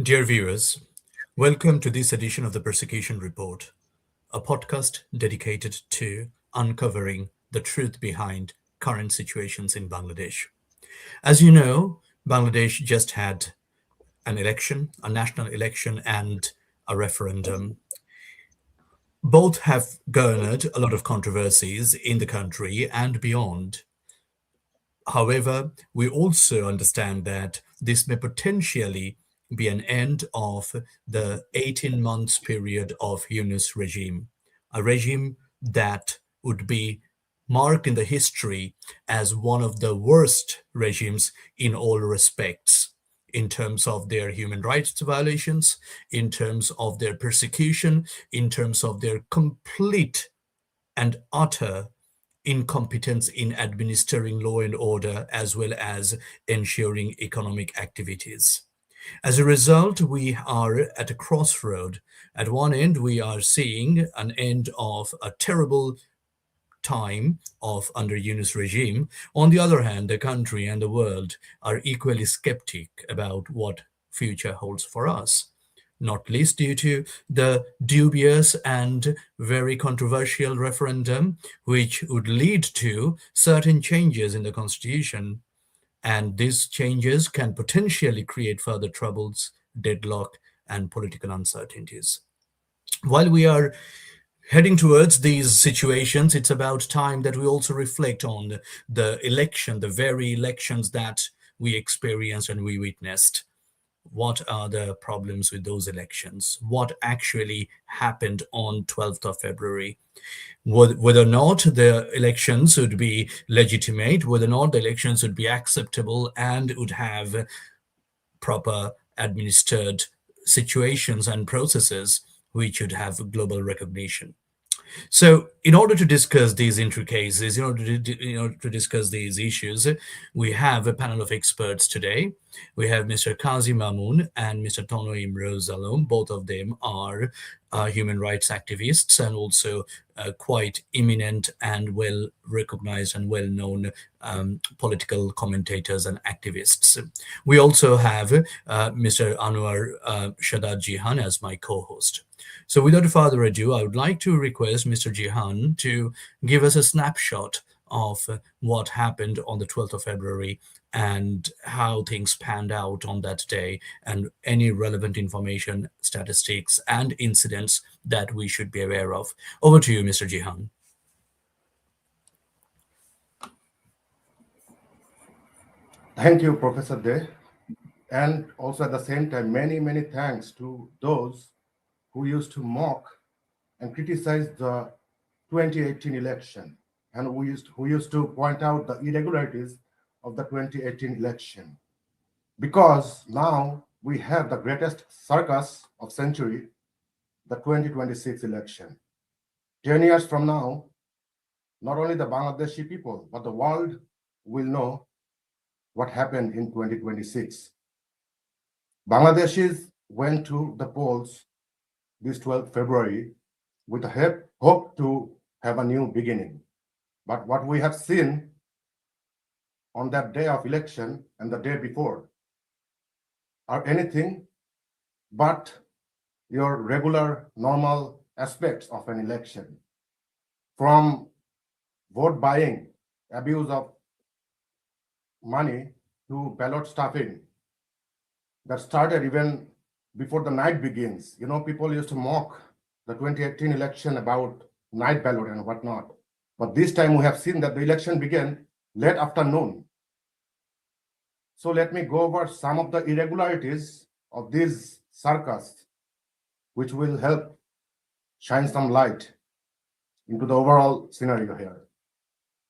Dear viewers, welcome to this edition of the Persecution Report, a podcast dedicated to uncovering the truth behind current situations in Bangladesh. As you know, Bangladesh just had an election, a national election, and a referendum. Both have garnered a lot of controversies in the country and beyond. However, we also understand that this may potentially be an end of the 18 months period of Yunus regime, a regime that would be marked in the history as one of the worst regimes in all respects, in terms of their human rights violations, in terms of their persecution, in terms of their complete and utter incompetence in administering law and order as well as ensuring economic activities. As a result, we are at a crossroad. At one end, we are seeing an end of a terrible time of under Yunus regime. On the other hand, the country and the world are equally skeptic about what future holds for us, not least due to the dubious and very controversial referendum, which would lead to certain changes in the constitution. And these changes can potentially create further troubles, deadlock, and political uncertainties. While we are heading towards these situations, it's about time that we also reflect on the election, the very elections that we experienced and we witnessed. What are the problems with those elections? What actually happened on 12th of February? Whether or not the elections would be legitimate, whether or not the elections would be acceptable and would have proper administered situations and processes which would have global recognition. So, in order to discuss these intricacies, in order to discuss these issues, we have a panel of experts today. We have Mr. Kazi Mamoon and Mr. Tono Imroz Alom. Both of them are human rights activists and also quite eminent and well recognized and well known political commentators and activists. We also have Mr. Anwar Shadad Jihan as my co host. So without further ado, I would like to request Mr. Jihan to give us a snapshot of what happened on the 12th of February and how things panned out on that day and any relevant information, statistics, and incidents that we should be aware of. Over to you, Mr. Jihan. Thank you, Professor Day. And also at the same time, many, many thanks to those who used to mock and criticize the 2018 election and who used to point out the irregularities of the 2018 election. Because now we have the greatest circus of century, the 2026 election. 10 years from now, not only the Bangladeshi people, but the world will know what happened in 2026. Bangladeshis went to the polls this 12th February with a hope to have a new beginning. But what we have seen on that day of election and the day before are anything but your regular, normal aspects of an election. From vote buying, abuse of money, to ballot stuffing that started even before the night begins. You know, people used to mock the 2018 election about night ballot and whatnot. But this time we have seen that the election began late afternoon. So let me go over some of the irregularities of this circus, which will help shine some light into the overall scenario here.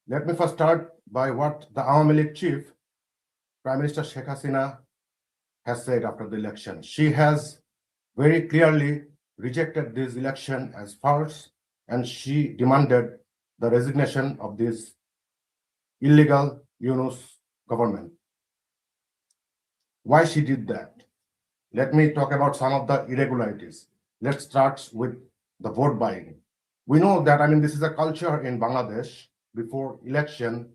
Let me first start by what the Awami League chief, Prime Minister Sheikh Hasina, has said after the election. She has very clearly rejected this election as false, and she demanded the resignation of this illegal Yunus government. Why she did that? Let me talk about some of the irregularities. Let's start with the vote buying. We know that, this is a culture in Bangladesh before election,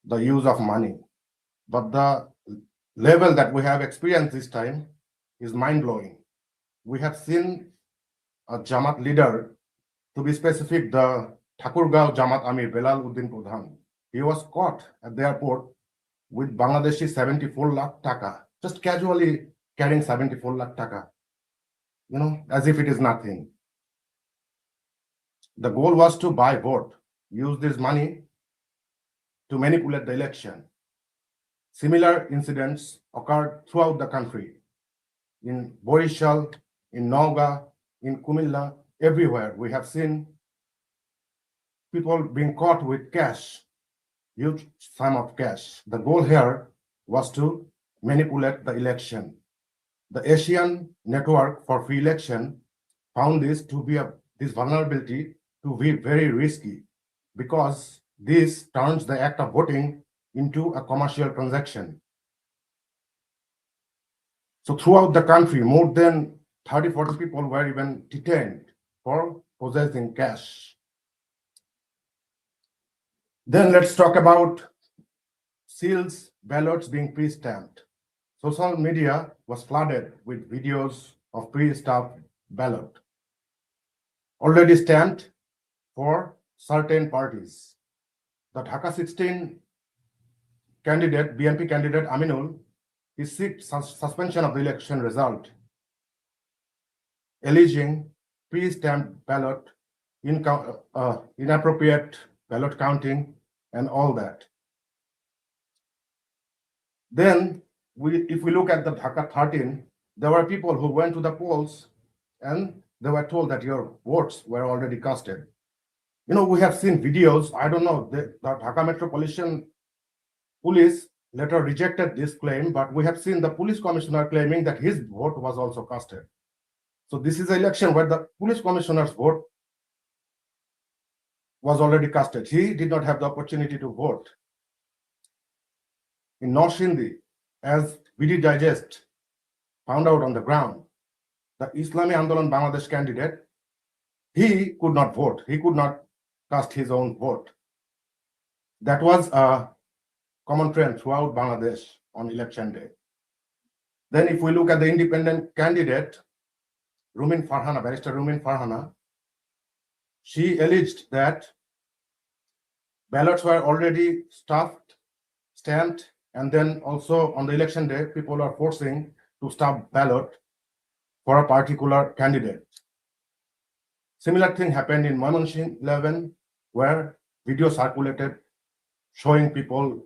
the use of money. But the level that we have experienced this time is mind-blowing. We have seen a Jamaat leader, to be specific, the Thakurgaon Jamaat Amir Belal Uddin Pradhan. He was caught at the airport with Bangladeshi 74 lakh taka, just casually carrying 74 lakh taka, as if it is nothing. The goal was to buy vote, use this money to manipulate the election. Similar incidents occurred throughout the country, in Borishal, in Nauga, in Kumilla, everywhere. We have seen people being caught with cash, huge sum of cash. The goal here was to manipulate the election. The Asian Network for Free Election found this vulnerability to be very risky, because this turns the act of voting into a commercial transaction. So throughout the country, more than 30-40 people were even detained for possessing cash. Then let's talk about seals ballots being pre-stamped. Social media was flooded with videos of pre-stamped ballot, already stamped for certain parties. The Dhaka 16 candidate, BNP candidate Aminul, he seeked suspension of the election result, alleging pre-stamped ballot, inappropriate ballot counting, and all that. Then, if we look at the Dhaka 13, there were people who went to the polls and they were told that your votes were already casted. We have seen videos. I don't know, the Dhaka Metropolitan Police later rejected this claim, but we have seen the police commissioner claiming that his vote was also casted. So this is an election where the police commissioner's vote was already casted. He did not have the opportunity to vote. In North Sindhi, as BD Digest found out on the ground, the Islami Andolan Bangladesh candidate, he could not vote. He could not cast his own vote. That was a common trend throughout Bangladesh on election day. Then if we look at the independent candidate, Rumin Farhana, Barrister Rumin Farhana, she alleged that ballots were already stuffed, stamped, and then also on the election day, people are forcing to stamp ballot for a particular candidate. Similar thing happened in Mymensingh 11, where video circulated showing people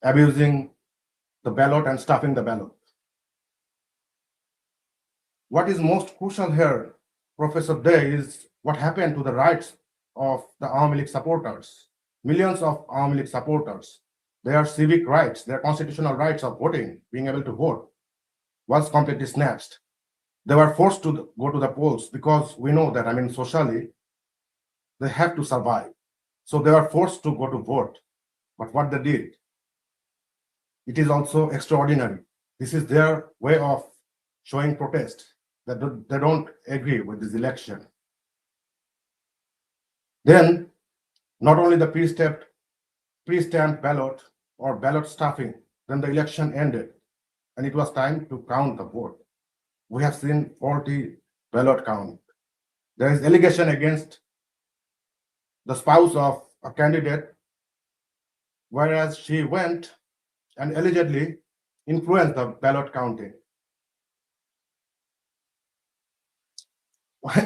abusing the ballot and stuffing the ballot. What is most crucial here, Professor Day, is what happened to the rights of the Awami League supporters. Millions of Awami League supporters, their civic rights, their constitutional rights of voting, being able to vote, was completely snatched. They were forced to go to the polls because we know that, socially, they have to survive. So they were forced to go to vote. But what they did, it is also extraordinary. This is their way of showing protest, that they don't agree with this election. Then, not only the pre-stamped ballot or ballot stuffing, then the election ended, and it was time to count the vote. We have seen 40 ballot count. There is allegation against the spouse of a candidate, whereas she went and allegedly influenced the ballot counting.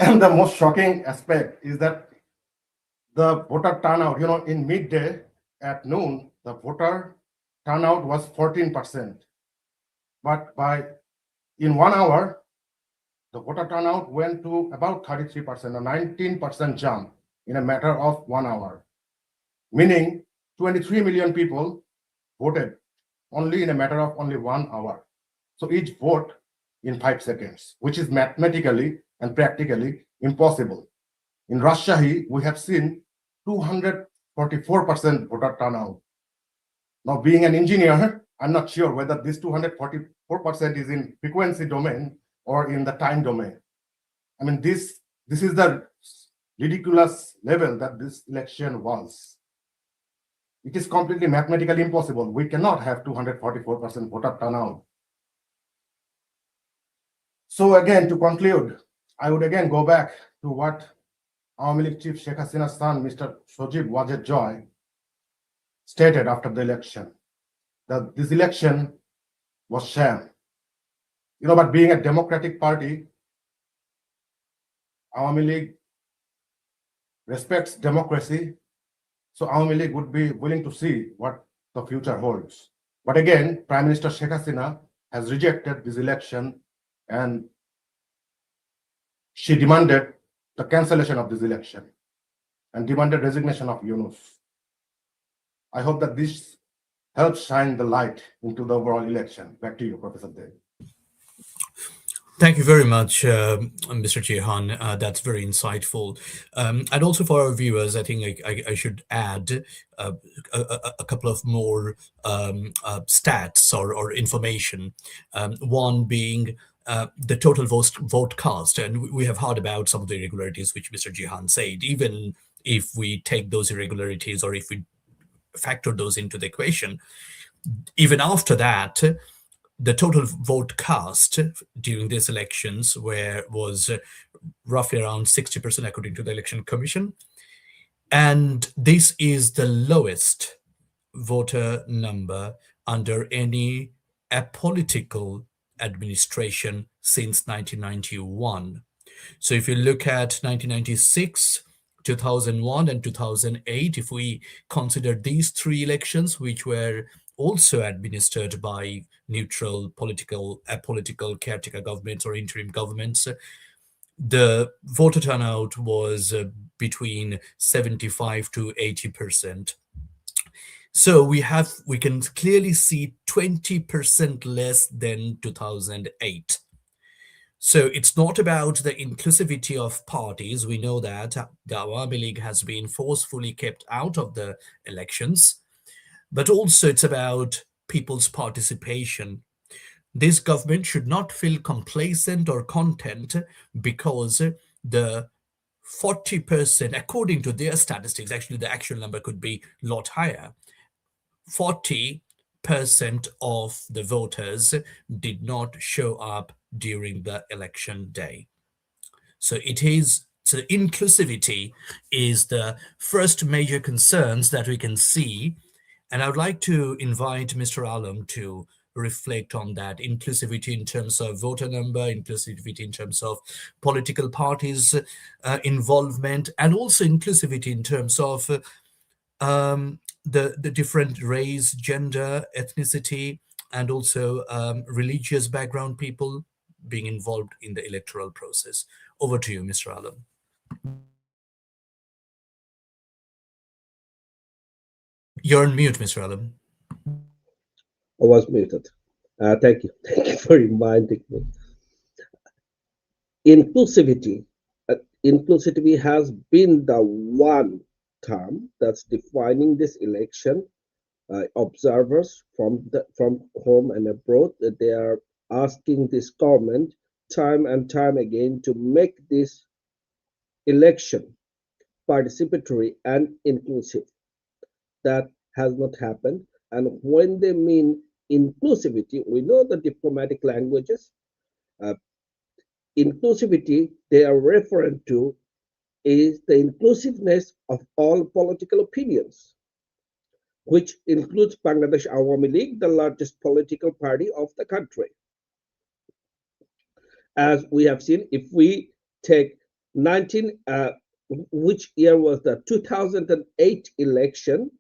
And the most shocking aspect is that the voter turnout, in midday at noon, the voter turnout was 14%. But in 1 hour, the voter turnout went to about 33%, a 19% jump in a matter of 1 hour, meaning 23 million people voted only in a matter of only 1 hour. So each vote in 5 seconds, which is mathematically and practically impossible. In Rajshahi, we have seen 244% voter turnout. Now, being an engineer, I'm not sure whether this 244% is in frequency domain or in the time domain. This is the ridiculous level that this election was. It is completely mathematically impossible. We cannot have 244% voter turnout. So again, to conclude, I would again go back to what Awami League Chief Sheikh Hasina's son, Mr. Sojib Wajed Joy, stated after the election, that this election was sham. But being a democratic party, Awami League respects democracy, so Awami League would be willing to see what the future holds. But again, Prime Minister Sheikh Hasina has rejected this election, and she demanded the cancellation of this election and demanded resignation of Yunus. I hope that this helps shine the light into the overall election. Back to you, Professor Dev. Thank you very much, Mr. Jehan. That's very insightful. And also for our viewers, I think I should add a couple of more stats or information. One being the total vote cast. And we have heard about some of the irregularities which Mr. Jehan said. Even if we take those irregularities or if we factor those into the equation, even after that, the total vote cast during these elections was roughly around 60% according to the Election Commission. And this is the lowest voter number under any apolitical administration since 1991. So if you look at 1996, 2001 and 2008, if we consider these three elections, which were also administered by neutral apolitical caretaker governments or interim governments, the voter turnout was between 75 to 80%. So we can clearly see 20% less than 2008. So it's not about the inclusivity of parties. We know that the Awami League has been forcefully kept out of the elections, but also it's about people's participation. This government should not feel complacent or content because the 40%, according to their statistics, actually the actual number could be a lot higher. 40% of the voters did not show up during the election day. So inclusivity is the first major concerns that we can see. And I would like to invite Mr. Alam to reflect on that inclusivity in terms of voter number, inclusivity in terms of political parties' involvement, and also inclusivity in terms of the different race, gender, ethnicity, and also religious background people being involved in the electoral process. Over to you, Mr. Alam. You're on mute, Mr. Alam. I was muted. Thank you. Thank you for reminding me. Inclusivity. Inclusivity has been the one term that's defining this election. Observers from home and abroad, that they are asking this government time and time again to make this election participatory and inclusive. That has not happened. And when they mean inclusivity, we know the diplomatic languages. Inclusivity they are referring to is the inclusiveness of all political opinions, which includes Bangladesh Awami League, the largest political party of the country. As we have seen, if we take which year was the 2008 election,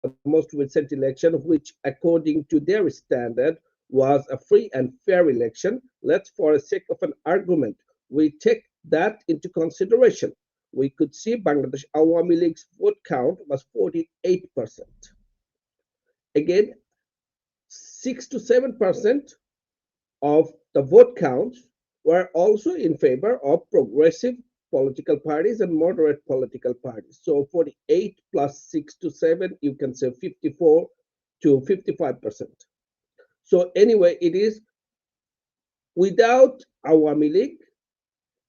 the most recent election, which according to their standard was a free and fair election. Let's, for the sake of an argument, we take that into consideration. We could see Bangladesh Awami League's vote count was 48%. Again, 6 to 7% of the vote counts were also in favor of progressive political parties and moderate political parties. So 48 plus 6 to 7, you can say 54 to 55%. So anyway, it is without Awami League,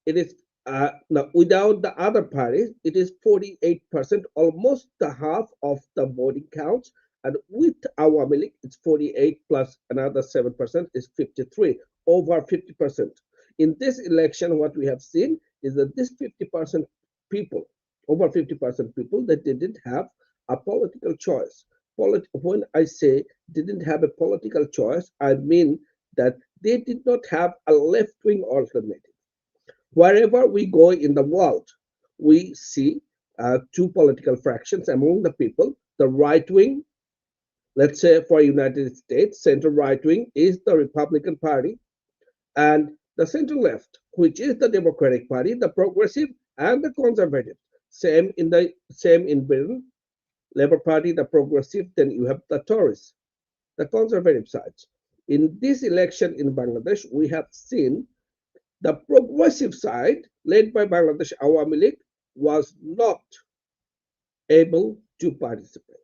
it is now without the other parties, it is 48%, almost the half of the voting counts. And with Awami League, it's 48 plus another 7% is 53, over 50%. In this election, what we have seen is that this 50% people, over 50% people, that didn't have a political choice. When I say didn't have a political choice, I mean that they did not have a left-wing alternative. Wherever we go in the world, we see two political fractions among the people. The right wing, let's say for United States, center right wing is the Republican Party, and the center left, which is the Democratic Party, the progressive and the conservative. Same in Britain, Labour Party, the progressive, then you have the Tories, the conservative sides. In this election in Bangladesh, we have seen the progressive side, led by Bangladesh Awami League, was not able to participate.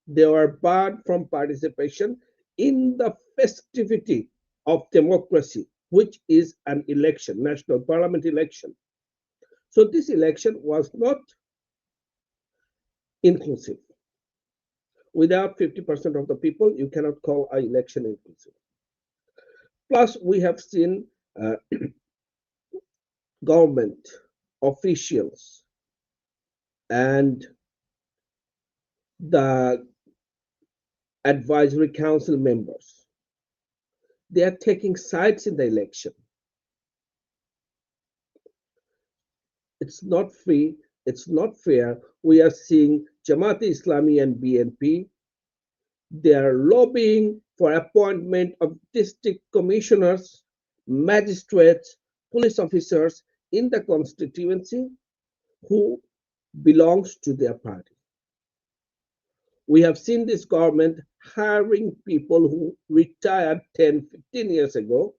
They were barred from participation in the festivity of democracy, which is an election, national parliament election. So this election was not inclusive. Without 50% of the people, you cannot call an election inclusive. Plus, we have seen government officials and the advisory council members. They are taking sides in the election. It's not free, it's not fair. We are seeing Jamaat Islami and BNP. They are lobbying for appointment of district commissioners, magistrates, police officers in the constituency who belongs to their party. We have seen this government hiring people who retired 10, 15 years ago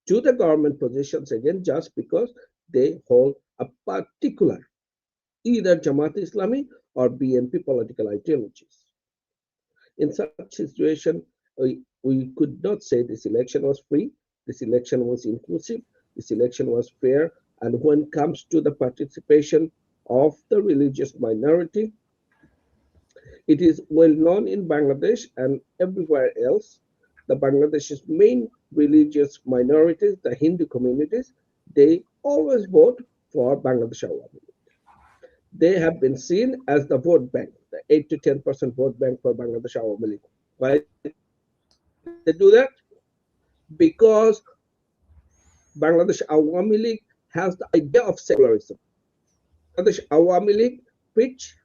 to the government positions again just because they hold a particular either Jamaat Islami or BNP political ideologies. In such situation, we could not say this election was free, this election was inclusive, this election was fair, and when it comes to the participation of the religious minority, it is well known in Bangladesh and everywhere else, the Bangladesh's main religious minorities, the Hindu communities, they always vote for Bangladesh Awami. They have been seen as the vote bank, the 8 to 10% vote bank for Bangladesh Awami League. Why they do that? Because Bangladesh Awami League has the idea of secularism. Bangladesh Awami League which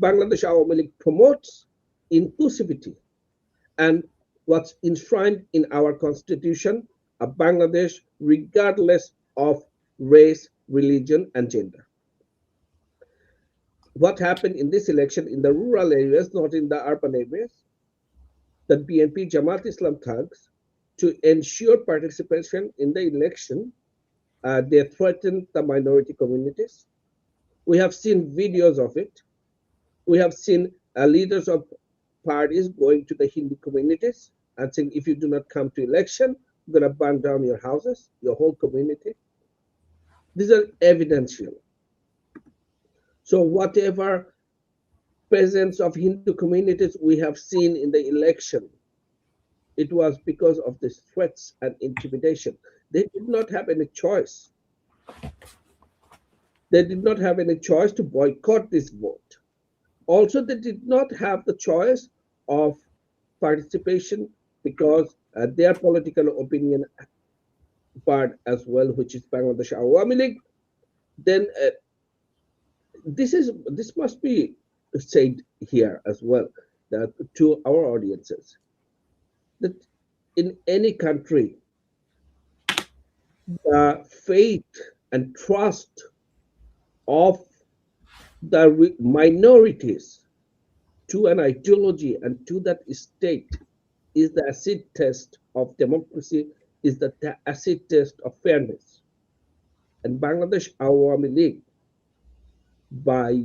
Bangladesh Awami League promotes inclusivity and what's enshrined in our constitution, a Bangladesh regardless of race, religion, and gender. What happened in this election in the rural areas, not in the urban areas, that BNP Jamaat Islam thugs, to ensure participation in the election, they threatened the minority communities. We have seen videos of it. We have seen leaders of parties going to the Hindu communities and saying, if you do not come to election, we're going to burn down your houses, your whole community. These are evidential. So whatever presence of Hindu communities we have seen in the election, it was because of the threats and intimidation. They did not have any choice. They did not have any choice to boycott this vote. Also, they did not have the choice of participation because their political opinion part as well, which is Bangladesh Awami League, then this must be said here as well that to our audiences that in any country the faith and trust of the minorities to an ideology and to that state is the acid test of democracy, is the acid test of fairness. And Bangladesh Awami League, by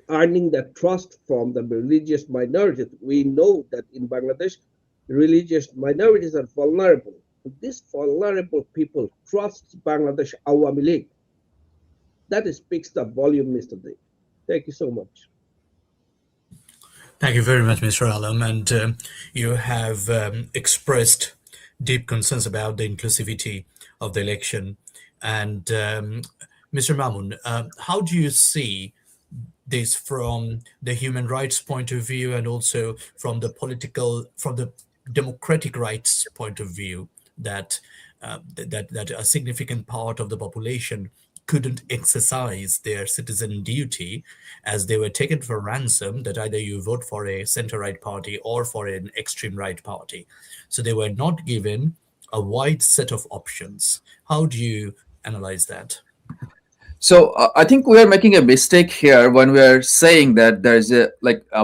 earning that trust from the religious minorities, we know that in Bangladesh, religious minorities are vulnerable. These vulnerable people trust Bangladesh Awami League. That speaks the volume, Mr. Dev. Thank you so much. Thank you very much, Mr. Alam. And you have expressed deep concerns about the inclusivity of the election. And Mr. Mamun, how do you see this from the human rights point of view and also from the from the democratic rights point of view, that that a significant part of the population couldn't exercise their citizen duty as they were taken for ransom, that either you vote for a center right party or for an extreme right party. So they were not given a wide set of options. How do you analyze that? So I think we are making a mistake here when we are saying that there is a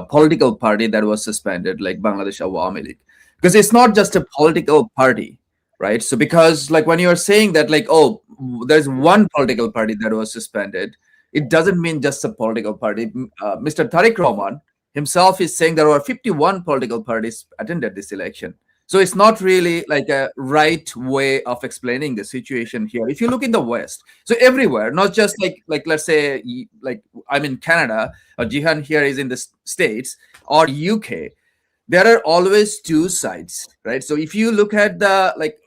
political party that was suspended, like Bangladesh Awami League, because it's not just a political party, right? So because like when you are saying that like, oh, there's one political party that was suspended, it doesn't mean just a political party. Mr. Tariq Rahman himself is saying there were 51 political parties attended this election. So it's not really like a right way of explaining the situation here. If you look in the West, so everywhere, not just like let's say like I'm in Canada or Jihan here is in the States or UK, there are always two sides, right? So if you look at the like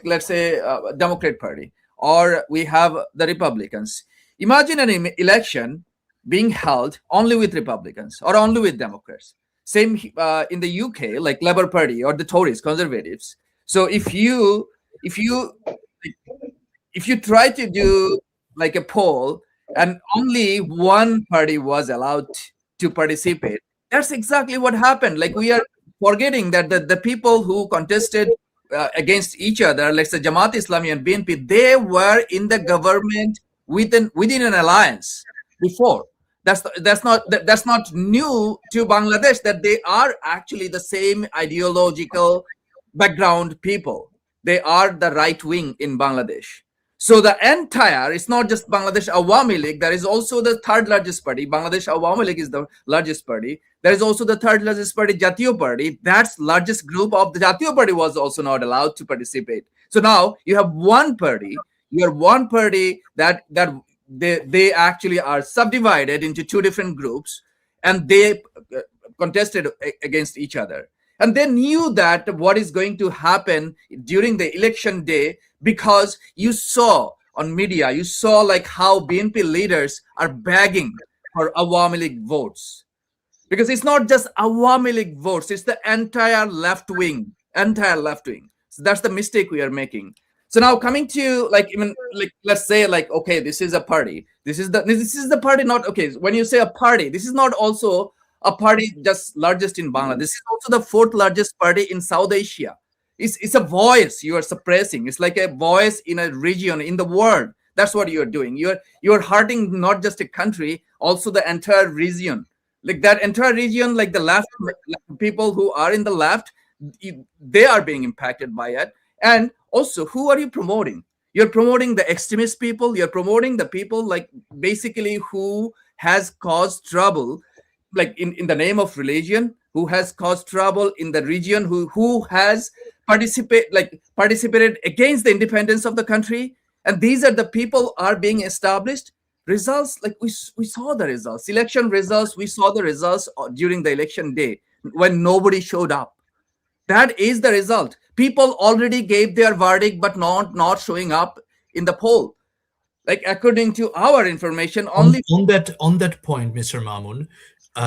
let's say Democrat Party, or we have the Republicans, imagine an election being held only with Republicans or only with Democrats. Same in the UK, like Labour Party or the Tories, Conservatives. So if you try to do like a poll and only one party was allowed to participate, that's exactly what happened. Like we are forgetting that the people who contested against each other, like the Jamaat Islami and BNP, they were in the government within an alliance before. That's not new to Bangladesh, that they are actually the same ideological background people. They are the right wing in Bangladesh. So the entire, it's not just Bangladesh Awami League, there is also the third largest party. Bangladesh Awami League is the largest party. There is also the third largest party, Jatiyo Party. That's largest group of the Jatiyo Party was also not allowed to participate. So now you have one party, you are one party that they actually are subdivided into two different groups, and they contested against each other. And they knew that what is going to happen during the election day, because you saw on media, you saw like how BNP leaders are begging for Awami League votes. Because it's not just Awami League votes, it's the entire left wing. So that's the mistake we are making. So now coming to like even like let's say like okay, this is a party. This is the party, not okay. When you say a party, this is not also a party just largest in Bangladesh. This is also the fourth largest party in South Asia. It's a voice you are suppressing. It's like a voice in a region in the world. That's what you're doing. You're hurting not just a country, also the entire region. Like that entire region, like the left like people who are in the left, they are being impacted by it. And also, who are you promoting? You're promoting the extremist people. You're promoting the people like basically who has caused trouble, like in the name of religion, who has caused trouble in the region, who has participated against the independence of the country. And these are the people are being established. Results, like we saw the results, election results, we saw the results during the election day when nobody showed up. That is the result. People already gave their verdict, but not showing up in the poll. Like according to our information, only on that point, Mr. Mamun,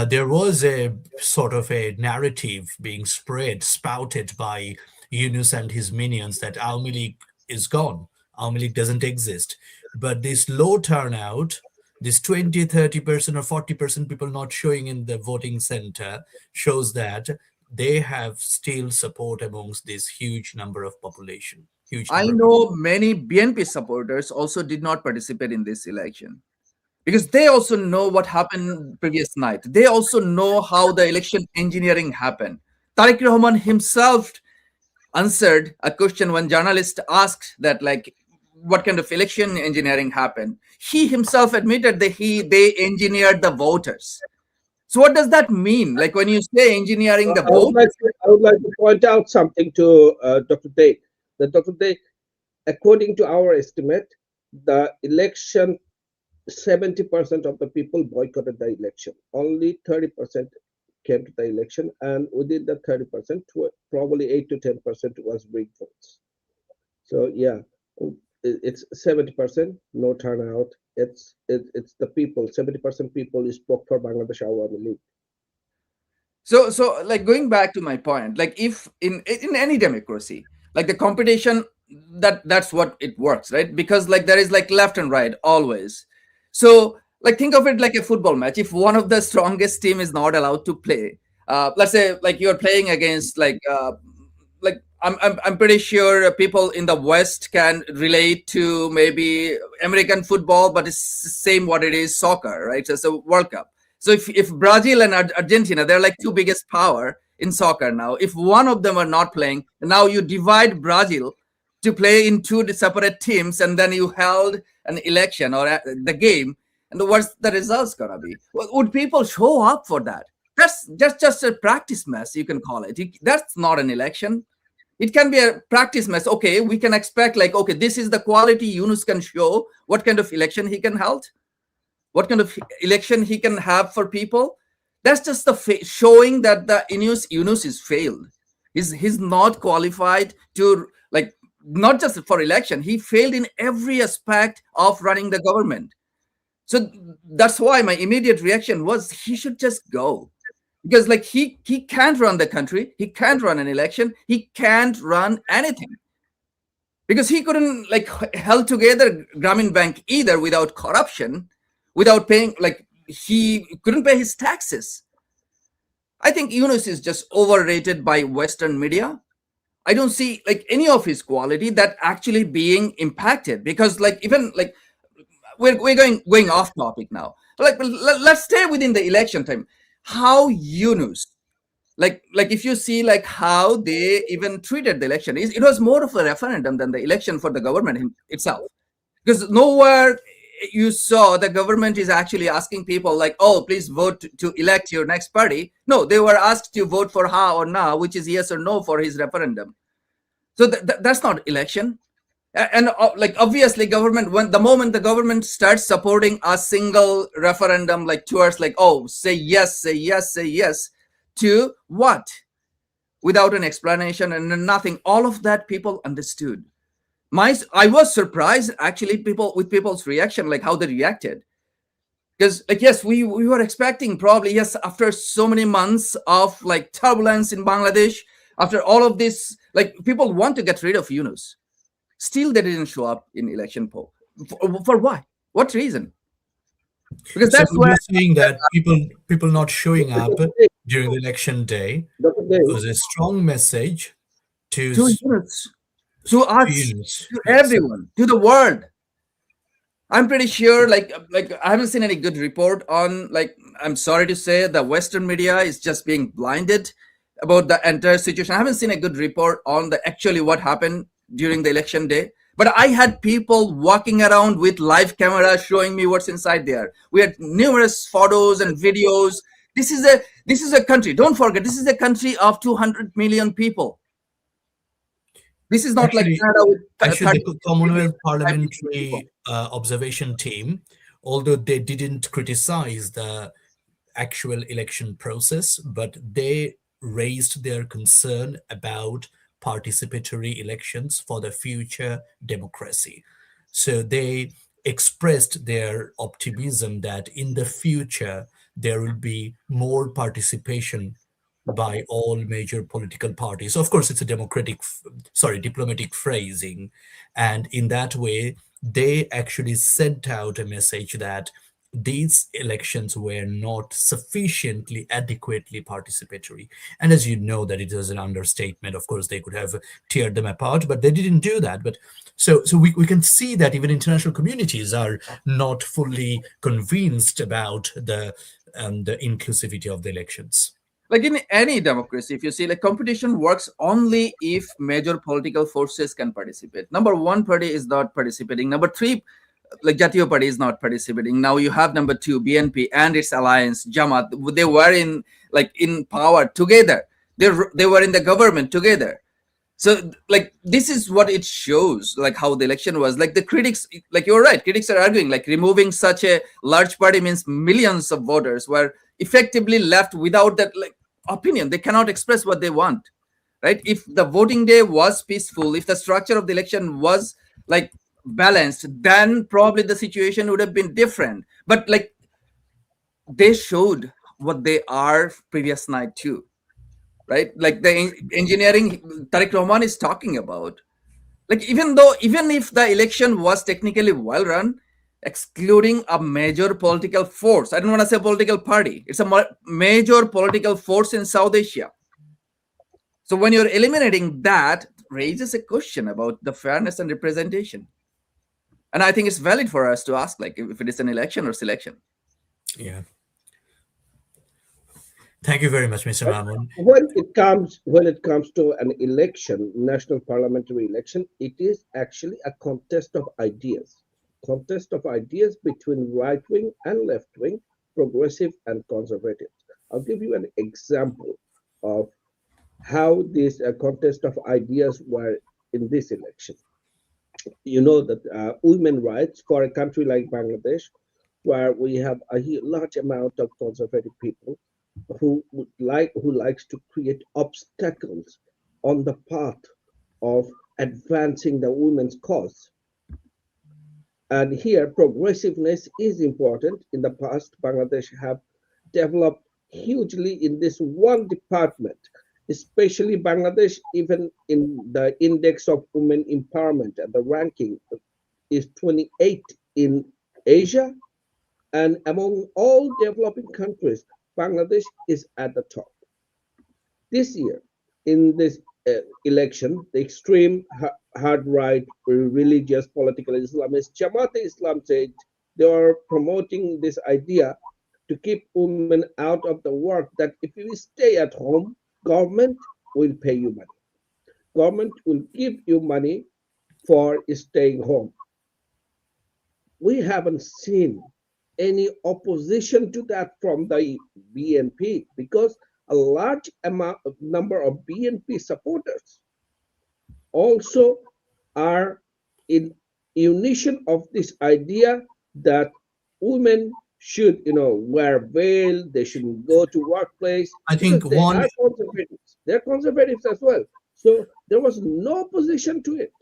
there was a sort of a narrative being spouted by Yunus and his minions that Awami League is gone. Awami League doesn't exist. But this low turnout, this 20, 30% or 40% people not showing in the voting center shows that they have still support amongst this huge number of population. I know many BNP supporters also did not participate in this election because they also know what happened previous night. They also know how the election engineering happened. Tariq Rahman himself answered a question when journalist asked that like what kind of election engineering happened. He himself admitted that they engineered the voters. So what does that mean? Like when you say engineering the vote? I would like to point out something to Dr. Day. That Dr. Day, according to our estimate, the election, 70% of the people boycotted the election. Only 30% came to the election, and within the 30%, probably 8 to 10% was rigged votes. So yeah, it's 70% no turnout. It's the people. 70% people spoke for Bangladesh Awami League. So like going back to my point, like if in any democracy, like the competition, that's what it works, right? Because like there is like left and right always. So like think of it like a football match. If one of the strongest team is not allowed to play, let's say like you're playing against like I'm pretty sure people in the West can relate to maybe American football, but it's the same what it is soccer, right? It's a World Cup. So if Brazil and Argentina, they're like two biggest power in soccer now. If one of them are not playing, now you divide Brazil to play in two separate teams, and then you held an election or the game, and what's the results gonna be? Would people show up for that? That's just a practice mess, you can call it. That's not an election. It can be a practice mess. Okay, we can expect like, okay, this is the quality Yunus can show, what kind of election he can hold, what kind of election he can have for people. That's just the showing that the Yunus is failed. He's not qualified to, like, not just for election, he failed in every aspect of running the government. So that's why my immediate reaction was he should just go. Because like he can't run the country, he can't run an election, he can't run anything. Because he couldn't like held together Grameen Bank either without corruption, without paying, like he couldn't pay his taxes. I think Yunus is just overrated by Western media. I don't see like any of his quality that actually being impacted, because like even like we're going off topic now. Like let's stay within the election time. How Yunus, like if you see like how they even treated the election, it was more of a referendum than the election for the government itself. Because nowhere you saw the government is actually asking people like, oh, please vote to elect your next party. No, they were asked to vote for ha or na, which is yes or no for his referendum. So that's not election. And like obviously government, when the moment the government starts supporting a single referendum, like towards like, oh, say yes to what, without an explanation and nothing, all of that people understood. I was surprised actually people's reaction, like how they reacted. Because like, yes, we were expecting probably, yes, after so many months of like turbulence in Bangladesh, after all of this, like people want to get rid of Yunus. Still they didn't show up in election poll. For why? What reason? Because that's so where you're saying that people not showing up during the election day was a strong message to Yunus, to us, Yunus. to everyone, to the world. I'm pretty sure, like I haven't seen any good report on, like, I'm sorry to say, the Western media is just being blinded about the entire situation. I haven't seen a good report on the actually what happened during the election day. But I had people walking around with live cameras showing me what's inside there. We had numerous photos and videos. This is a country. Don't forget, this is a country of 200 million people. This is not Actually, like Canada with the Commonwealth Parliamentary Observation Team, although they didn't criticize the actual election process, but they raised their concern about participatory elections for the future democracy. So they expressed their optimism that in the future there will be more participation by all major political parties. Of course, it's a diplomatic phrasing. And in that way, they actually sent out a message that these elections were not sufficiently adequately participatory. And as you know, that it was an understatement. Of course, they could have teared them apart, but they didn't do that. But so we can see that even international communities are not fully convinced about the inclusivity of the elections. Like in any democracy, if you see, like competition works only if major political forces can participate. Number one party is not participating. Number three, like Jatiyo Party is not participating. Now you have number two, BNP and its alliance, Jamaat. They were in power together. They were in the government together. So like this is what it shows, like how the election was. Like the critics, like you're right, critics are arguing like removing such a large party means millions of voters, where effectively left without that like opinion. They cannot express what they want, right? If the voting day was peaceful, if the structure of the election was like balanced, then probably the situation would have been different. But like they showed what they are previous night too, right? Like the engineering Tariq Rahman is talking about. Like even if the election was technically well run, excluding a major political force, I don't want to say political party, it's a major political force in South Asia. So when you're eliminating that, raises a question about the fairness and representation. And I think it's valid for us to ask, like, if it is an election or selection. Yeah. Thank you very much, Mr. Mamun. When it comes to an election, national parliamentary election, it is actually a contest of ideas between right wing and left wing, progressive and conservative. I'll give you an example of how this contest of ideas were in this election. You know that women rights for a country like Bangladesh, where we have a large amount of conservative people who likes to create obstacles on the path of advancing the women's cause. And here, progressiveness is important. In the past, Bangladesh have developed hugely in this one department, especially Bangladesh, even in the index of women empowerment and the ranking is 28 in Asia. And among all developing countries, Bangladesh is at the top. This year, in this election, the extreme hard right, religious, political Islamists, Jamaat-e-Islam said they are promoting this idea to keep women out of the work, that if you stay at home, government will pay you money. Government will give you money for staying home. We haven't seen any opposition to that from the BNP, because a large number of BNP supporters also are in unison of this idea that women should, wear veil, they shouldn't go to workplace. I think They are conservatives. They're conservatives as well. So there was no opposition to it.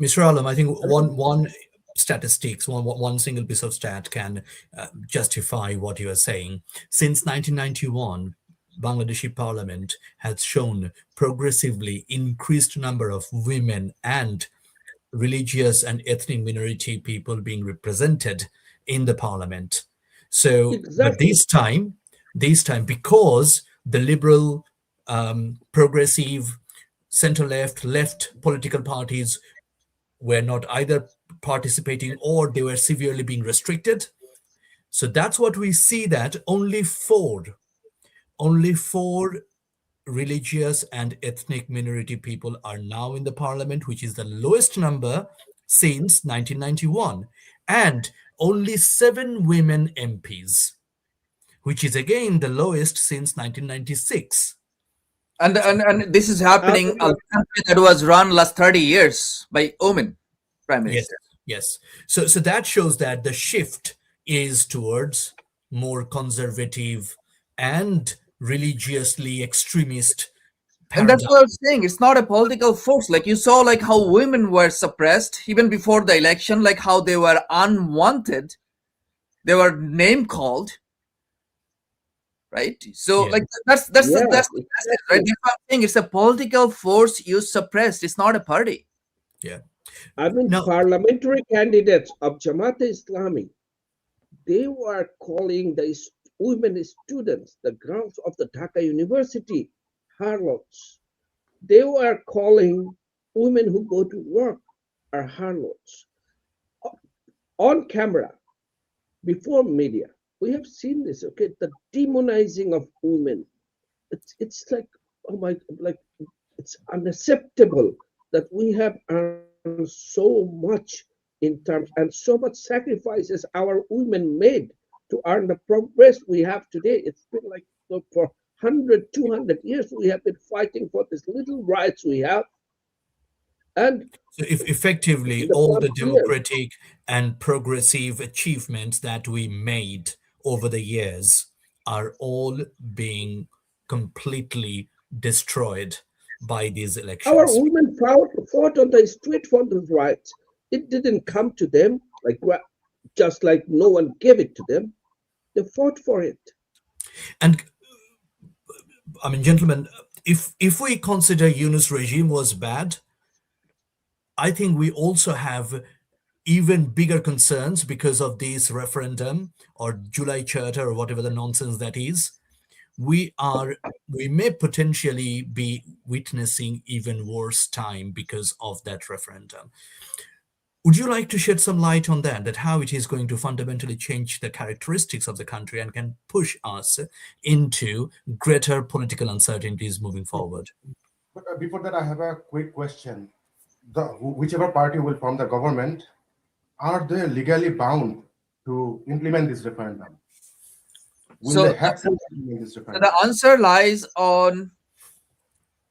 Mr. Alam, I think one statistics, one single piece of stat can justify what you are saying. Since 1991, Bangladeshi parliament has shown progressively increased number of women and religious and ethnic minority people being represented in the parliament. So, but Exactly. this time, because the liberal, progressive, left political parties were not either participating or they were severely being restricted. So that's what we see, that only four religious and ethnic minority people are now in the parliament, which is the lowest number since 1991, and only 7 women MPs, which is again the lowest since 1996. And this is happening a country that was run last 30 years by women prime minister. Yes. So that shows that the shift is towards more conservative and religiously extremist And that's what I was saying. It's not a political force. Like you saw, like how women were suppressed even before the election, like how they were unwanted, they were name called, right? So like that's the message, right? That's what I'm saying. It's a political force you suppressed. It's not a party. Yeah. I mean, parliamentary candidates of Jamaat-e-Islami, they were calling the women students, the girls of the Dhaka University, harlots. They were calling women who go to work are harlots. On camera, before media, we have seen this, okay? The demonizing of women. It's like, oh my, like, it's unacceptable that we have earned so much in terms and so much sacrifices our women made to earn the progress we have today. It's been like for 100, 200 years, we have been fighting for these little rights we have. And so if effectively all the democratic and progressive achievements that we made over the years are all being completely destroyed by these Our elections. women fought on the street for the rights. It didn't come to them just like no one gave it to them. They fought for it. And I mean, gentlemen, if we consider Yunus regime was bad, I think we also have even bigger concerns because of this referendum or July Charter or whatever the nonsense that is. We are we may potentially be witnessing even worse time because of that referendum. Would you like to shed some light on that how it is going to fundamentally change the characteristics of the country and can push us into greater political uncertainties moving forward? But before that, I have a quick question. Whichever party will form the government, are they legally bound to implement this referendum? Will So they have to implement this referendum? the answer lies on,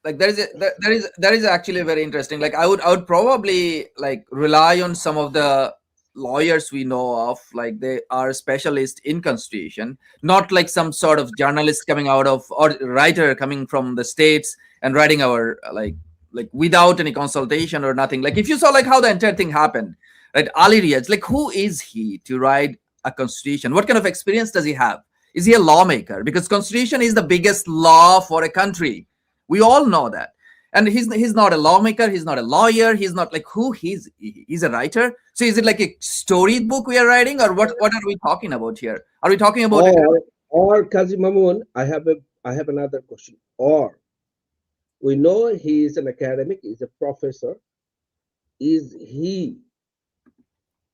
like, there is actually very interesting. Like, I would probably like rely on some of the lawyers we know of, like they are specialists in constitution, not like some sort of journalist coming out of, or writer coming from the states and writing our like without any consultation or nothing. Like, if you saw like how the entire thing happened, right? Ali Riaz, like, who is he to write a constitution? What kind of experience does he have? Is he a lawmaker? Because constitution is the biggest law for a country. We all know that. And he's not a lawmaker, he's not a lawyer, he's not like, who he's a writer. So is it like a storybook we are writing, or what are we talking about here? Are we talking about Or Kazi Mamun, I have another question. Or we know he is an academic, he's a professor. Is he,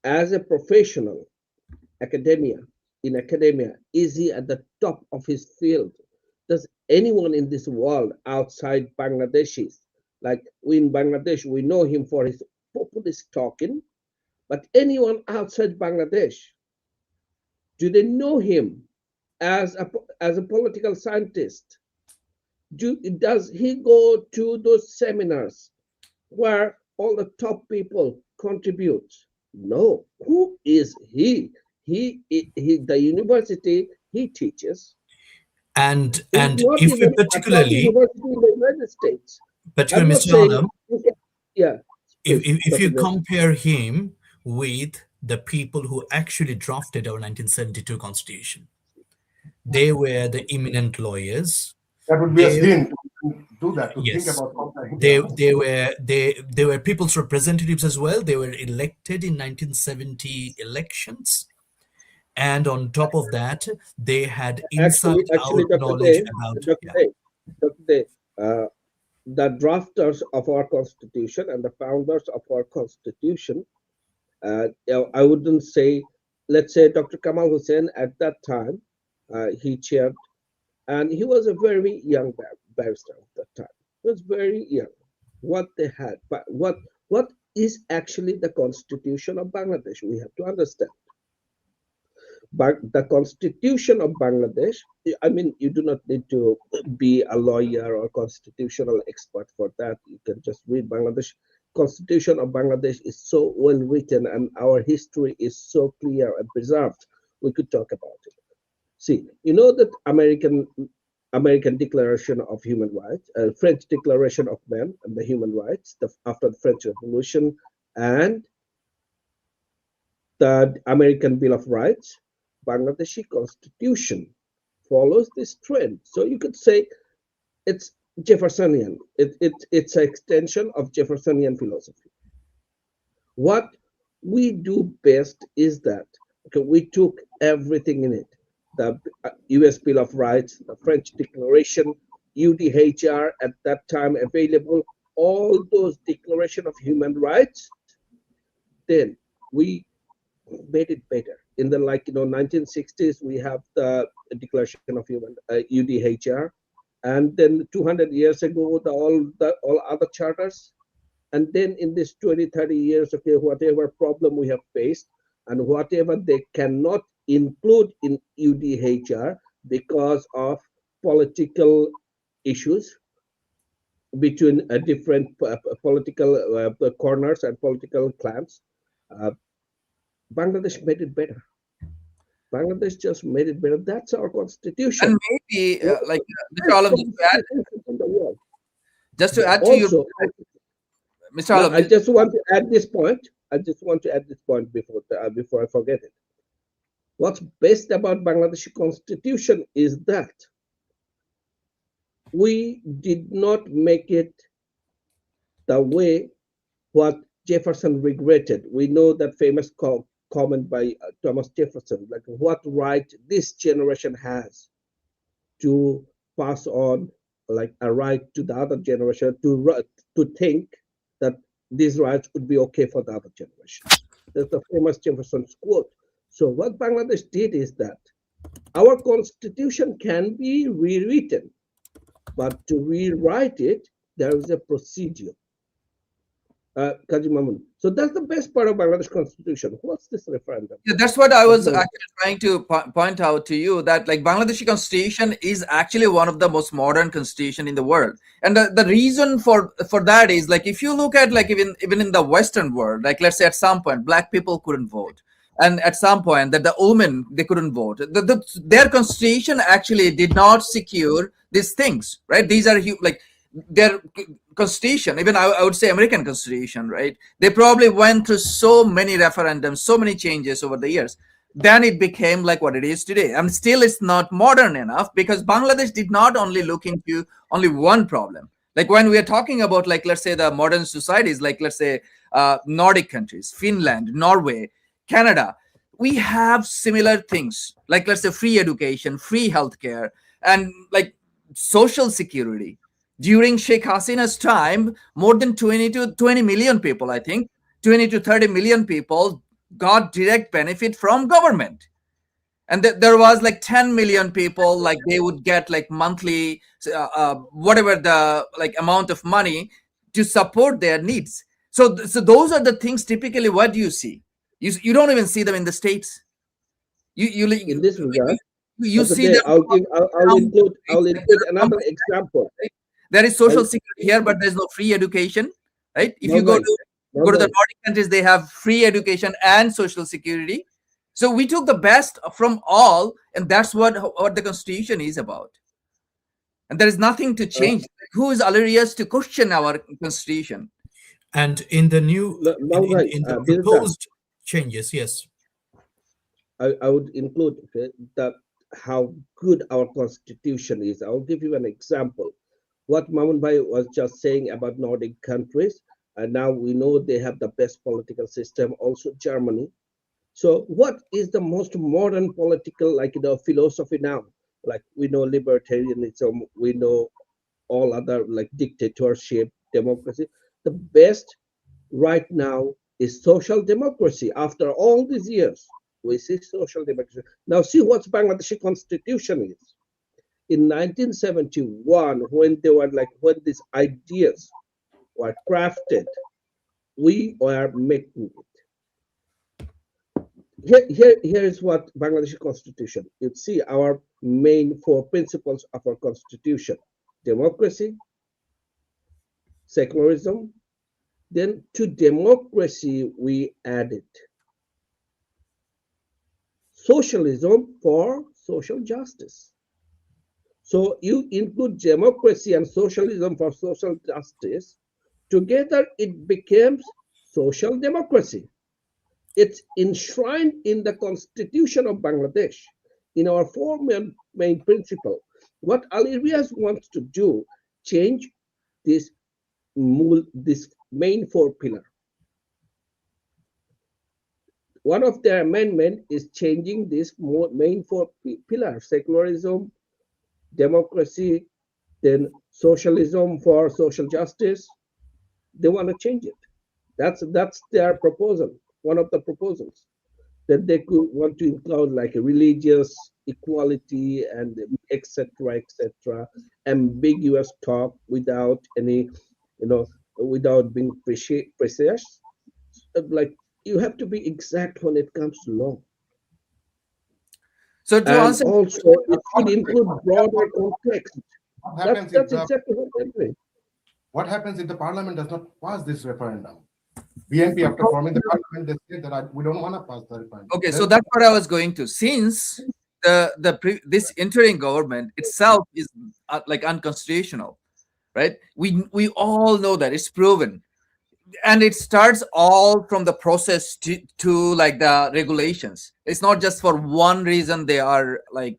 as a professional in academia, is he at the top of his field? Does anyone in this world outside Bangladeshis, like we in Bangladesh, we know him for his populist talking, but anyone outside Bangladesh, do they know him as a political scientist? Does he go to those seminars where all the top people contribute? No. Who is he? He the university he teaches. And It's not if we even a top university in the United States. I'm particularly not Mr. saying, Alam, yeah. if you compare him with the people who actually drafted our 1972 constitution, they were the eminent lawyers. That would be a sin to do that, to think Yes, about something. they were people's representatives as well. They were elected in 1970 elections, and on top of that, they had inside Actually, out knowledge about. Dr. Day, Dr. Day, the drafters of our constitution and the founders of our constitution, I wouldn't say, let's say Dr. Kamal Hussein at that time, he chaired, and he was a very young barrister at that time. He was very young. What they had, but what is actually the constitution of Bangladesh? We have to understand. But the constitution of Bangladesh, I mean, you do not need to be a lawyer or constitutional expert for that. You can just read Bangladesh. Constitution of Bangladesh is so well written and our history is so clear and preserved. We could talk about it. See, you know that American Declaration of Human Rights, French Declaration of Man and the Human Rights after the French Revolution, and the American Bill of Rights, Bangladeshi constitution follows this trend. So you could say it's Jeffersonian. It's an extension of Jeffersonian philosophy. What we do best is that we took everything in it. The US Bill of Rights, the French Declaration, UDHR at that time available, all those Declaration of Human Rights, then we made it better. In the 1960s, we have the Declaration of Human UDHR, and then 200 years ago, all other charters, and then in this 20, 30 years, okay, whatever problem we have faced, and whatever they cannot include in UDHR because of political issues between different political corners and political clans. Bangladesh made it better. Bangladesh just made it better. That's our constitution. And maybe like Mr. Best Alam, constitution in the world. just to add to you, Also, Mr. no, Alam, I just want to add this point. I just want to add this point before I forget it. What's best about Bangladeshi constitution is that we did not make it the way what Jefferson regretted. We know that famous comment by Thomas Jefferson, like what right this generation has to pass on, like a right to the other generation to think that these rights would be okay for the other generation. That's the famous Jefferson's quote. So what Bangladesh did is that our constitution can be rewritten, but to rewrite it, there is a procedure. Kaji Mamun. So that's the best part of Bangladesh constitution. What's this referendum? yeah, that's what I was actually trying to point out to you, that like Bangladeshi constitution is actually one of the most modern constitution in the world. And the reason for that is, like, if you look at, like, even in the Western world, like, let's say at some point black people couldn't vote, and at some point that the women, they couldn't vote. Their constitution actually did not secure these things, right? These are like their constitution, even I would say American constitution, right? They probably went through so many referendums, so many changes over the years. Then it became like what it is today. And still it's not modern enough, because Bangladesh did not only look into only one problem. Like when we are talking about, like, let's say the modern societies, like, let's say Nordic countries, Finland, Norway, Canada, we have similar things, like, let's say, free education, free healthcare, and like social security. During Sheikh Hasina's time, more than 20 million people, I think, 20 to 30 million people got direct benefit from government. And there was like 10 million people, like they would get like monthly, whatever the like amount of money to support their needs. So those are the things typically what you see. You don't even see them in the States. In this regard, you see them. I'll include another example. There is social security here, but there's no free education, right? If you go to the Nordic countries, they have free education and social security. So we took the best from all, and that's what the constitution is about. And there is nothing to change. Who is Alarius to question our constitution? And in the new, in the proposed changes, yes, I would include that how good our constitution is. I'll give you an example. What Mamun Bhai was just saying about Nordic countries, and now we know they have the best political system, also Germany. So what is the most modern political, like the philosophy now? Like we know libertarianism, we know all other like dictatorship, democracy. The best right now is social democracy. After all these years, we see social democracy. Now see what Bangladeshi constitution is. In 1971, when these ideas were crafted, we were making it. Here is what Bangladeshi constitution. You see our main 4 principles of our constitution: democracy, secularism. Then to democracy we added socialism for social justice. So you include democracy and socialism for social justice. Together it becomes social democracy. It's enshrined in the constitution of Bangladesh, in our 4 main principles. What Ali Riaz wants to do, change this main 4 pillar. One of their amendment is changing this main 4 pillars: secularism, democracy, then socialism for social justice. They want to change it. That's their proposal. One of the proposals that they could want to include like a religious equality and etc. Ambiguous talk without any, without being precise. Like you have to be exact when it comes to law. So to answer, also it should include broader context. That's exactly what they're doing. What happens if the parliament does not pass this referendum? BNP, after forming the government, they said that we don't want to pass the referendum. Okay, so that's what I was going to. Since this interim government itself is like unconstitutional, right? We all know that it's proven, and it starts all from the process to like the regulations. It's not just for one reason they are like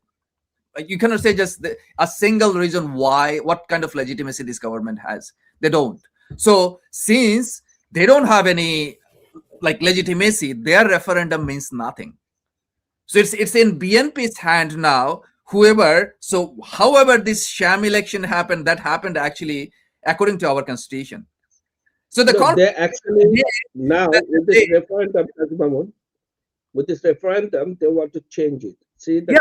you cannot say just a single reason why, what kind of legitimacy this government has. They don't. So since they don't have any like legitimacy, their referendum means nothing. So it's in BNP's hand now. However this sham election happened, that happened actually according to our constitution. So they actually now with this referendum, with this referendum, they want to change it. See the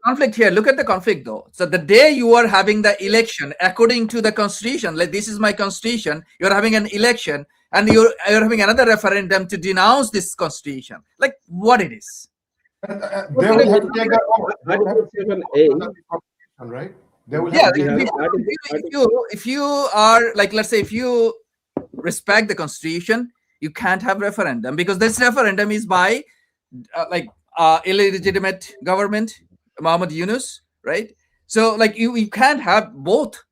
conflict here. Look at the conflict though. So the day you are having the election according to the constitution, like this is my constitution, you're having an election and you're having another referendum to denounce this constitution. Like what it is. They will have to take that over. Right? They will if you are like, let's say if you respect the constitution, you can't have referendum because this referendum is by illegitimate government, Muhammad Yunus, right? So like you can't have both.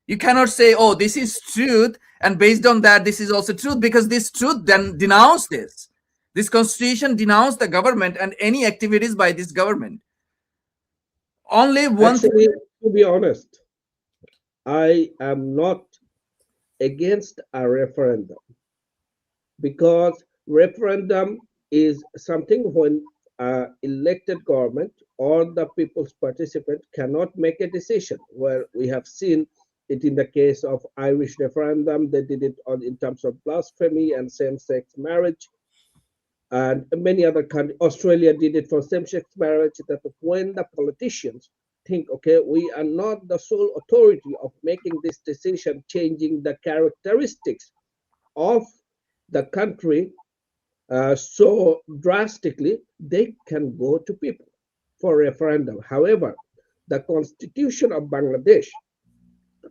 You cannot say, oh, this is truth, and based on that, this is also truth, because this truth then denounce this. This constitution denounced the government and any activities by this government. Only one. Actually, to be honest, I am not against a referendum, because referendum is something when elected government or the people's participant cannot make a decision, where we have seen it in the case of Irish referendum. They did it in terms of blasphemy and same-sex marriage, and many other countries. Australia did it for same-sex marriage, that when the politicians think, okay, we are not the sole authority of making this decision, changing the characteristics of the country so drastically, they can go to people for referendum. However, the constitution of Bangladesh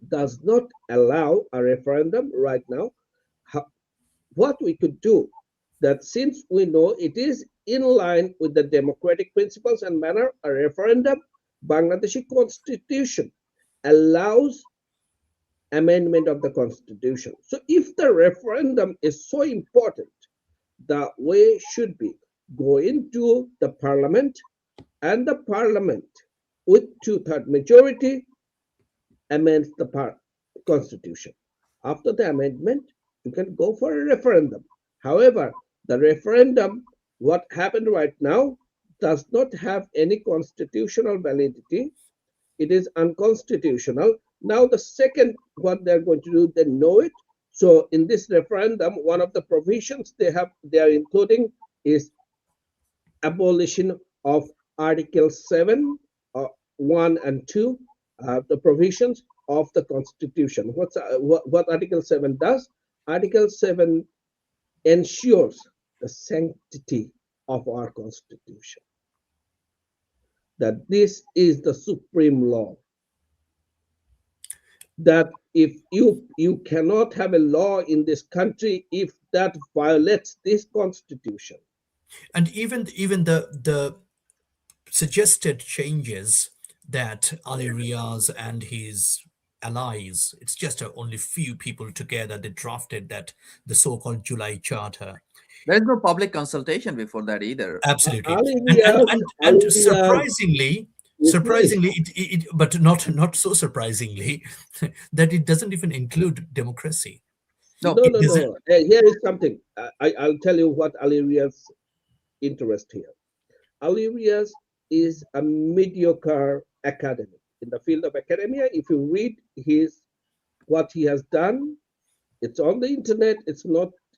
does not allow a referendum right now. What we could do, that since we know it is in line with the democratic principles and manner, a referendum, Bangladeshi constitution allows amendment of the constitution. So if the referendum is so important, the way should be go into the parliament, and the parliament with 2/3 majority amends the constitution. After the amendment, you can go for a referendum. However, the referendum, what happened right now, does not have any constitutional validity. It is unconstitutional. Now the second, what they're going to do, they know it. So in this referendum, one of the provisions they are including is abolition of Article 7, 1 and 2, the provisions of the Constitution. What Article 7 does? Article 7 ensures the sanctity of our Constitution, that this is the supreme law, that if you cannot have a law in this country if that violates this constitution. And even the suggested changes that Ali Riaz and his allies, it's just only few people together, they drafted the so-called July Charter. There is no public consultation before that either. Absolutely. And surprisingly, but not so surprisingly, that it doesn't even include democracy. No. Here is something. I'll tell you what Ali Riaz's interest here. Ali Riaz is a mediocre academic in the field of academia. If you read what he has done, it's on the internet.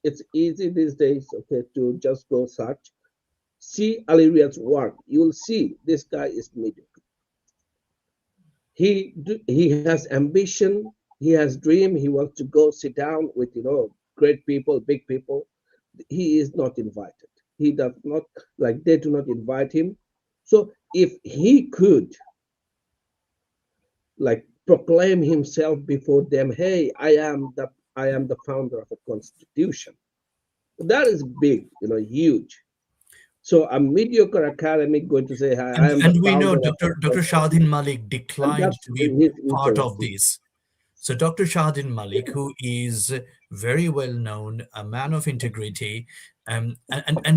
It's easy these days, okay, to just go search. See Ali Riaz's work. You'll see this guy is mediocre. He has ambition. He has dream. He wants to go sit down with great people, big people. He is not invited. He does not, like, they do not invite him. So if he could, like, proclaim himself before them, hey, I am I am the founder of a constitution. That is big, huge. So a mediocre academic going to say, I am the And we know founder of Dr. a Shahidin Malik and declined that's to be in his part interest. of this. So Dr. Shahidin Malik, who is very well known, a man of integrity, and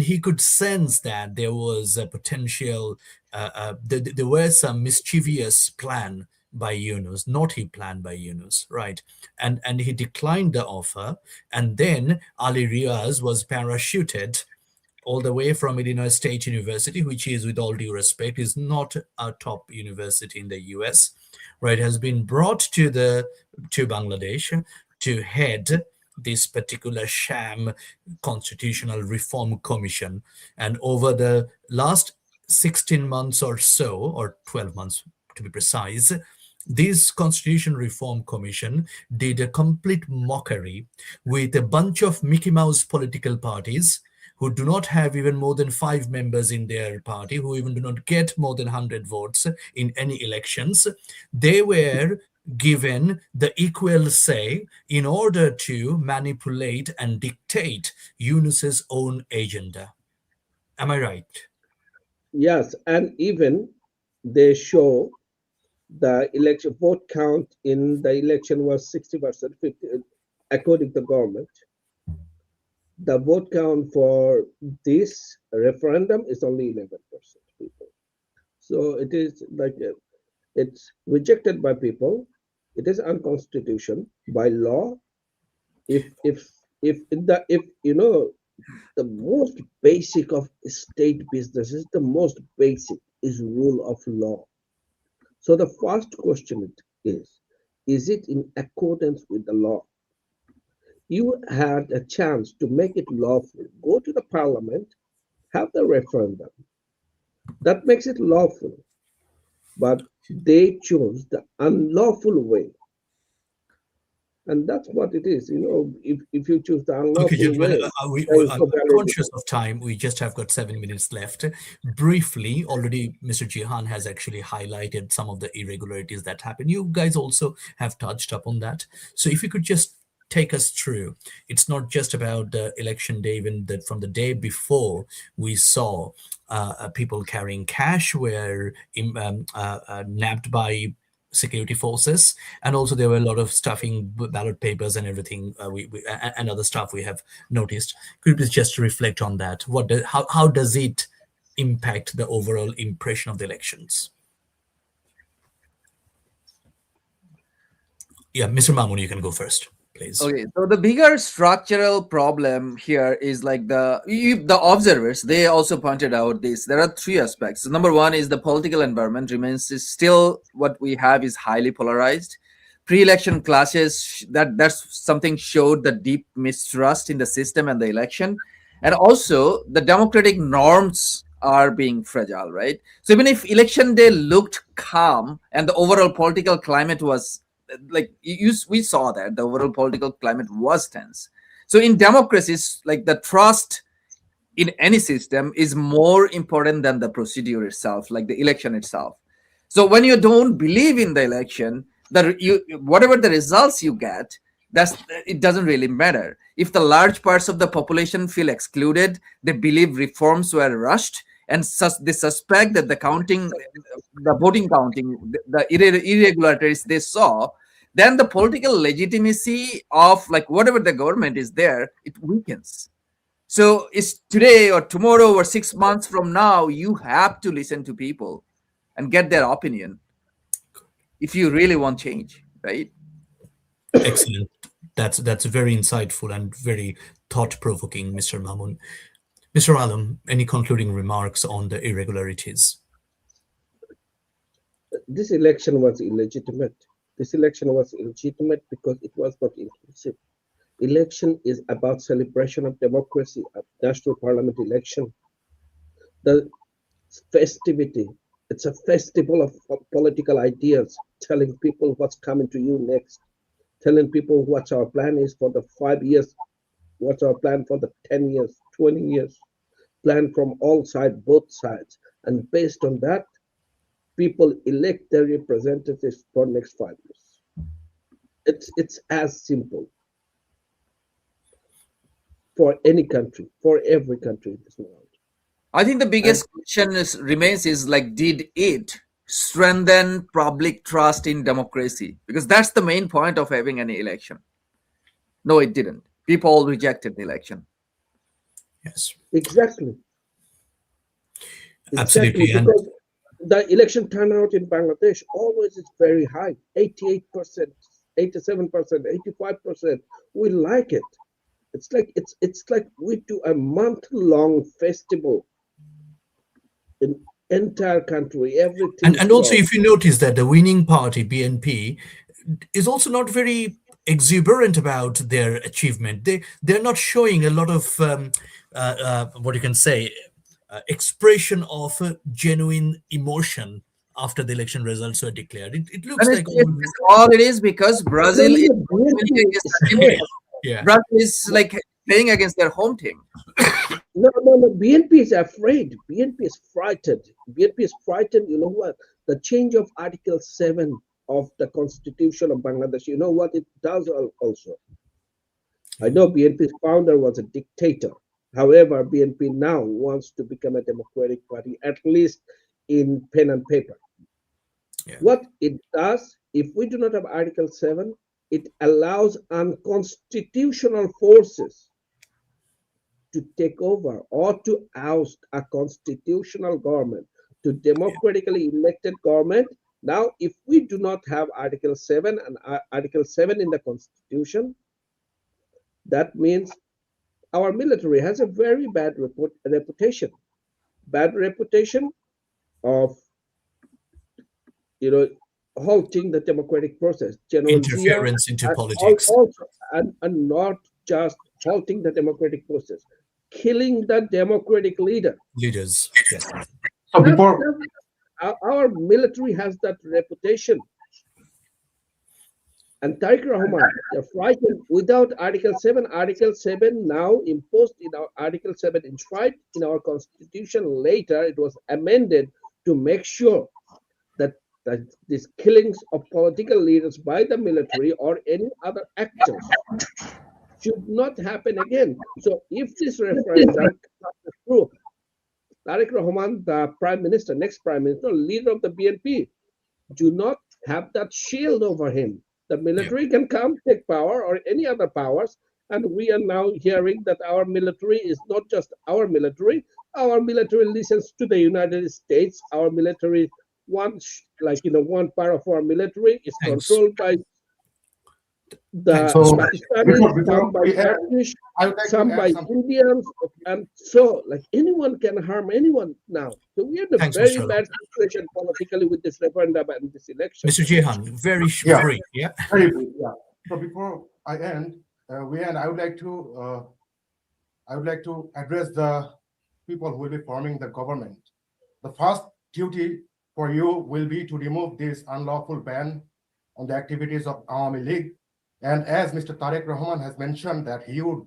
he could sense that there was a potential, there was some mischievous plan by Yunus, naughty plan by Yunus, right? And he declined the offer, and then Ali Riaz was parachuted all the way from Illinois State University, which is, with all due respect, is not a top university in the US, right? Has been brought to Bangladesh to head this particular sham constitutional reform commission. And over the last 16 months or so, or 12 months to be precise, this constitution reform commission did a complete mockery with a bunch of Mickey Mouse political parties who do not have even more than 5 members in their party, who even do not get more than 100 votes in any elections. They were given the equal say in order to manipulate and dictate Yunus's own agenda. Am I right? Yes, and even they show the election vote count in the election was 60%, 50, according to the government. The vote count for this referendum is only 11% people. So it is like it's rejected by people. It is unconstitutional by law. If the most basic of state business is the most basic is rule of law. So the first question is it in accordance with the law? You had a chance to make it lawful. Go to the parliament, have the referendum. That makes it lawful. But they chose the unlawful way. And that's what it is. If you choose the Okay, unlawful gentlemen, way, I'm conscious of time. We just have got 7 minutes left. Briefly, already Mr. Jihan has actually highlighted some of the irregularities that happened. You guys also have touched upon that. So if you could just take us through. It's not just about the election day, even that from the day before we saw people carrying cash were nabbed by security forces, and also there were a lot of stuffing ballot papers and everything and other stuff we have noticed. Could you please just reflect on that? How does it impact the overall impression of the elections? Yeah, Mr. Mamoon, you can go first, please. Okay, so the bigger structural problem here is like the observers, they also pointed out this. There are 3 aspects. So number 1 is the political environment remains still what we have is highly polarized. Pre-election clashes, that's something showed the deep mistrust in the system and the election. And also the democratic norms are being fragile, right? So even if election day looked calm and the overall political climate was like we saw that the overall political climate was tense. So in democracies, like the trust in any system is more important than the procedure itself, like the election itself. So when you don't believe in the election, whatever the results you get, it doesn't really matter. If the large parts of the population feel excluded, they believe reforms were rushed, and they suspect that the voting counting, the irregularities they saw, then the political legitimacy of like whatever the government is there, it weakens. So it's today or tomorrow or 6 months from now, you have to listen to people and get their opinion if you really want change, right? Excellent. That's very insightful and very thought-provoking, Mr. Mamoon. Mr. Alam, any concluding remarks on the irregularities? This election was illegitimate. This election was illegitimate because it was not inclusive. Election is about celebration of democracy, a national parliament election. The festivity, it's a festival of political ideas, telling people what's coming to you next, telling people what our plan is for the 5 years, what's our plan for the 10 years, 20 years, plan from all sides, both sides. And based on that, people elect their representatives for next 5 years. It's as simple. for any country, for every country in this world. I think the And biggest question remains is like, did it strengthen public trust in democracy? Because that's the main point of having an election. No, it didn't. People rejected the election. Yes, exactly, exactly, absolutely. And because the election turnout in Bangladesh always is very high, 88%, 87%, 85%. We like it. It's like we do a month-long festival in entire country. Everything and also, flows. if you notice that the winning party, BNP, is also not very exuberant about their achievement. They're not showing a lot of what you can say expression of genuine emotion after the election results were declared. It looks And like it's all it is because No, Brazil no, is no, playing BNP against is their scared. enemy. yeah, Brazil is like playing against their home team. No, no, no. BNP is afraid. BNP is frightened. BNP is frightened. You know what? The change of Article 7 of the Constitution of Bangladesh, you know what it does also? I know BNP's founder was a dictator. However, BNP now wants to become a democratic party, at least in pen and paper. yeah, What it does, if we do not have Article 7, it allows unconstitutional forces to take over or to oust a constitutional government to yeah, democratically elected government. Now, if we do not have Article 7 and Article 7 in the Constitution, that means our military has a very bad reputation. Bad reputation of, you know, halting the democratic process. General Zia, interference into and politics. also, and not just halting the democratic process, killing the democratic leader. Leaders. Yes, So That, before that our military has that reputation. And Tariq Rahman, they're frightened without Article 7. Article 7 now imposed in our Article 7 enshrined in our constitution. Later, it was amended to make sure that, that these killings of political leaders by the military or any other actors should not happen again. So if this referendum comes through, Tariq Rahman, the prime minister, next prime minister, leader of the BNP, do not have that shield over him. The yeah, military can come, take power, or any other powers. And we are now hearing that our military is not just our military. Our military listens to the United States. Our military, one part of our military is thanks, controlled by thanks, the so Mr. Pakistanis, before some by we end, Turkish, I would like to some add by something. Indians, and so like anyone can harm anyone now. So we're in a Thanks, very Mr. bad situation politically with this referendum and this election. Mr. Jehan, very Yeah, brief. Yeah, very brief. Yeah. So before I end, I would like to address the people who will be forming the government. The first duty for you will be to remove this unlawful ban on the activities of Awami League. And as Mr. Tariq Rahman has mentioned that he would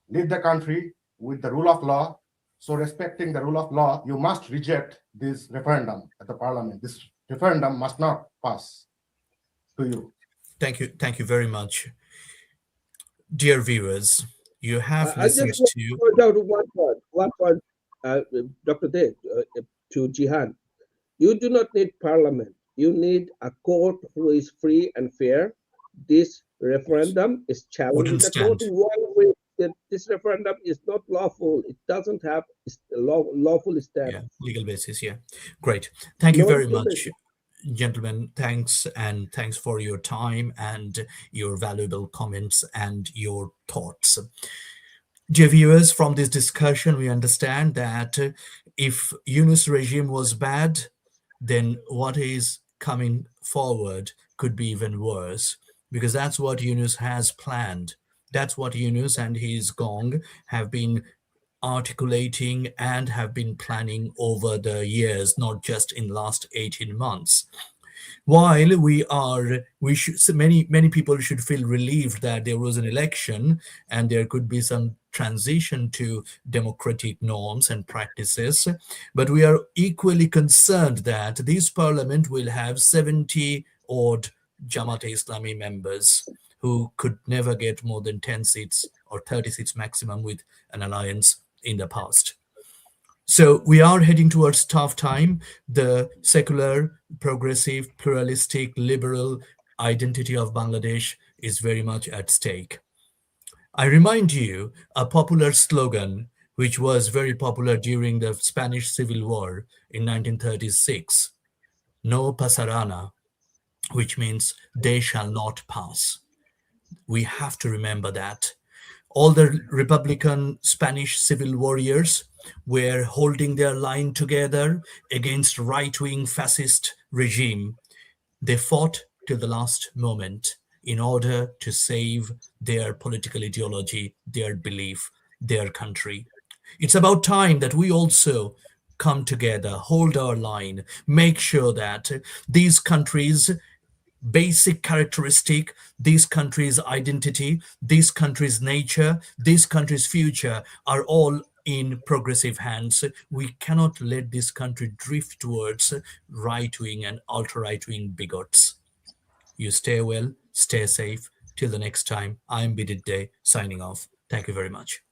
lead the country with the rule of law. So respecting the rule of law, you must reject this referendum at the parliament. This referendum must not pass to you. thank you very much, dear viewers. You have I just listened want to. to point out one point, Dr. Day, to Jihan. You do not need parliament. You need a court who is free and fair. This referendum is challenging Wouldn't the court. stand. One way that this referendum is not lawful. It doesn't have lawful Yeah, status. legal basis. Yeah, great. Thank you No very legal much, basis. gentlemen. Thanks, and thanks for your time and your valuable comments and your thoughts. Dear viewers, from this discussion, we understand that if Yunus regime was bad, then what is coming forward could be even worse, because that's what Yunus has planned. That's what Yunus and his gong have been articulating and have been planning over the years, not just in last 18 months. While we should, so many people should feel relieved that there was an election and there could be some transition to democratic norms and practices, but we are equally concerned that this parliament will have 70 odd Jamaat Islami members who could never get more than 10 seats or 30 seats maximum with an alliance in the past. So we are heading towards tough time. The secular, progressive, pluralistic, liberal identity of Bangladesh is very much at stake. I remind you a popular slogan which was very popular during the Spanish Civil War in 1936, no pasarana, which means they shall not pass. We have to remember that. All the Republican Spanish civil warriors were holding their line together against right-wing fascist regime. They fought till the last moment in order to save their political ideology, their belief, their country. It's about time that we also come together, hold our line, make sure that these countries' basic characteristic, these countries' identity, these countries' nature, these countries' future are all in progressive hands. We cannot let this country drift towards right-wing and ultra-right-wing bigots. You stay well, stay safe. Till the next time, I'm Bidit Day signing off. Thank you very much.